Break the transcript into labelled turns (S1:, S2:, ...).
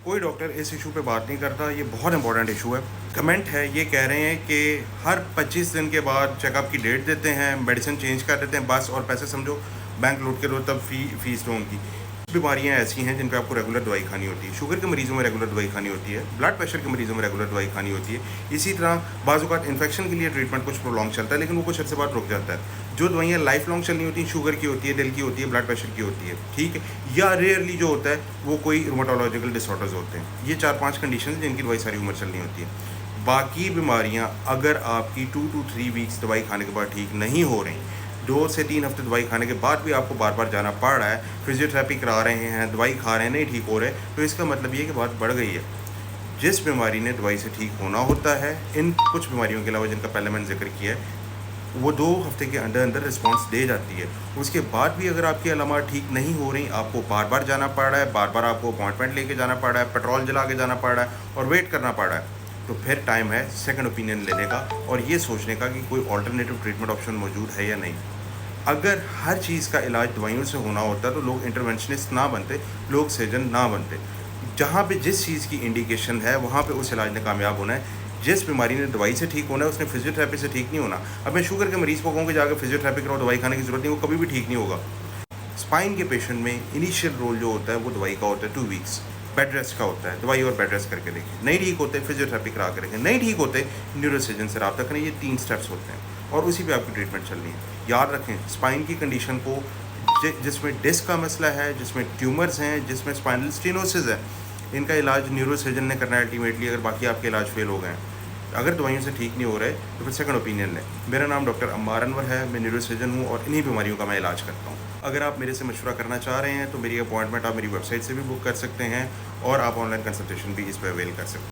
S1: कोई डॉक्टर इस इशू पे बात नहीं करता, ये बहुत इंपॉर्टेंट इशू है। कमेंट है, ये कह रहे हैं कि हर 25 दिन के बाद चेकअप की डेट देते हैं, मेडिसिन चेंज कर देते हैं बस, और पैसे समझो बैंक लूट के दो, तब फीस दो उनकी। बीमारियां ऐसी हैं जिन पे आपको रेगुलर दवाई खानी होती है। शुगर के मरीजों में रेगुलर दवाई खानी होती है, ब्लड प्रेशर के मरीजों में रेगुलर दवाई खानी होती है। इसी तरह बाज़ औक़ात इन्फेक्शन के लिए ट्रीटमेंट कुछ प्रोलॉन्ग चलता है, लेकिन वो कुछ अर्से बाद रुक जाता है। जो दवाइयाँ लाइफ लॉन्ग चलनी होती हैं, शुगर की होती है, दिल की होती है, ब्लड प्रेशर की होती है, ठीक है, या रेयरली जो होता है वो कोई रूमेटोलॉजिकल डिसऑर्डर्स होते हैं। ये 4-5 कंडीशन हैं जिनकी दवाई सारी उम्र चलनी होती है। बाकी बीमारियाँ अगर आपकी 2 to 3 वीक्स दवाई खाने के बाद ठीक नहीं हो रही, 2 से 3 हफ्ते दवाई खाने के बाद भी आपको बार बार जाना पड़ रहा है, फिजियोथेरेपी करा रहे हैं, दवाई खा रहे हैं, नहीं ठीक हो रहे, तो इसका मतलब ये कि बात बढ़ गई है। जिस बीमारी ने दवाई से ठीक होना होता है, इन कुछ बीमारियों के अलावा जिनका पहले मैंने जिक्र किया है, वो 2 हफ्ते के अंदर अंदर रिस्पॉन्स दे जाती है। उसके बाद भी अगर आपकी अलामात ठीक नहीं हो रही, आपको बार बार जाना पड़ रहा है, बार बार आपको अपॉइंटमेंट लेके जाना पड़ रहा है, पेट्रोल जला के जाना पड़ रहा है और वेट करना पड़ रहा है, तो फिर टाइम है सेकंड ओपिनियन लेने का और ये सोचने का कि कोई ऑल्टरनेटिव ट्रीटमेंट ऑप्शन मौजूद है या नहीं। अगर हर चीज़ का इलाज दवाइयों से होना होता तो लोग इंटरवेंशनिस्ट ना बनते, लोग सर्जन ना बनते। जहाँ पे जिस चीज़ की इंडिकेशन है वहाँ पे उस इलाज ने कामयाब होना है। जिस बीमारी ने दवाई से ठीक होना है उसने फिजियोथेरेपी से ठीक नहीं होना। अब मैं शुगर के मरीज़ को कहूँगा जाकर फिजियोथेरेपी कराओ, दवाई खाने की ज़रूरत नहीं, वो कभी भी ठीक नहीं होगा। स्पाइन के पेशेंट में इनिशियल रोल जो होता है वो दवाई का होता है, 2 वीक्स बेड रेस्ट का होता है। दवाई और बेड रेस्ट करके देखें, नहीं ठीक होते फिजियोथेरेपी करा कर देखें, नहीं ठीक होते न्यूरोसर्जन से रब्ता करें। ये 3 स्टेप्स होते हैं और उसी पे आपकी ट्रीटमेंट चलनी है। याद रखें, स्पाइन की कंडीशन को जिसमें डिस्क का मसला है, जिसमें ट्यूमर्स हैं, जिसमें स्पाइनल स्टेनोसिस है, इनका इलाज न्यूरोसर्जन ने करना है अल्टीमेटली, अगर बाकी आपके इलाज फेल हो गए हैं। अगर दवाइयों से ठीक नहीं हो रहे तो फिर सेकंड ओपिनियन लें। मेरा नाम डॉक्टर अम्मार अनवर है, मैं न्यूरोसर्जन हूँ और इन्हीं बीमारियों का मैं इलाज करता हूँ। अगर आप मेरे से मशवरा करना चाह रहे हैं तो मेरी अपॉइंटमेंट आप मेरी वेबसाइट से भी बुक कर सकते हैं और आप ऑनलाइन कंसल्टेशन भी इस पर अवेल कर सकते हैं।